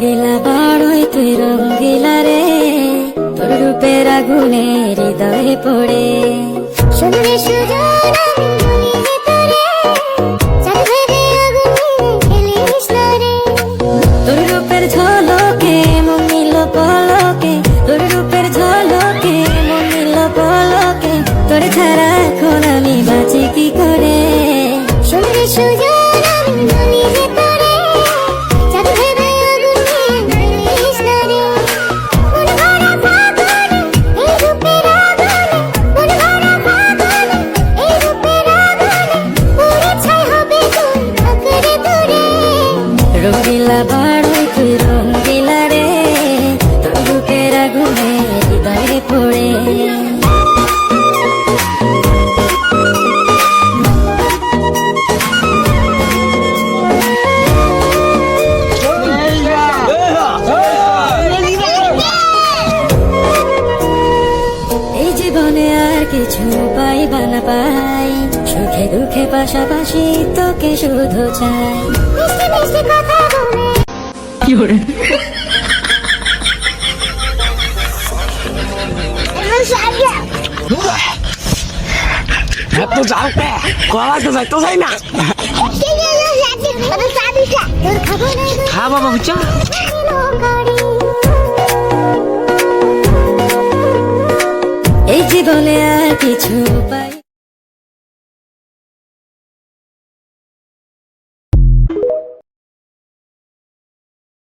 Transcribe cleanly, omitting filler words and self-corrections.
রঙ্গিলা বড়ই তুই রঙ্গিলা রে, তোর রূপের আগুনে হৃদয়ে পড়ে। শুনলে সুজন আমি বলি যে তোরে, চাঁদ ভেবে আগুনে খেলিস না রে। তোর রূপের ঝলকে মন নিল পলকে, তোর রূপের ঝলকে মন নিল পলকে, তোর ছাড়া এখন আমি বাঁচি কি করে। শুনলে সুজন আমি বলি যে তোরে, চাঁদ ভেবে আগুনে খেলিস না রে। মন ভরা ফাগুনে এই রূপের আগুনে, মন ভরা ফাগুনে এই রূপের আগুনে, পুড়ে ছাই হবে তুই আঁকড়ে ধরে। রঙ্গিলা বড়ই তুই রঙ্গিলা রে, তোর রূপের আগুনে হৃদয়ে পড়ে। এই জীবনে আর কিছু পাইবা না পাই, সুখে দুঃখে পাশাপাশি তোকে শুধু চাই। মিষ্টি মিষ্টি কথা বলে এত যাও কে কলা তো যাইতো যাই না। হ্যাঁ বাবা বুঝছো, এই জীবনে আর কিছু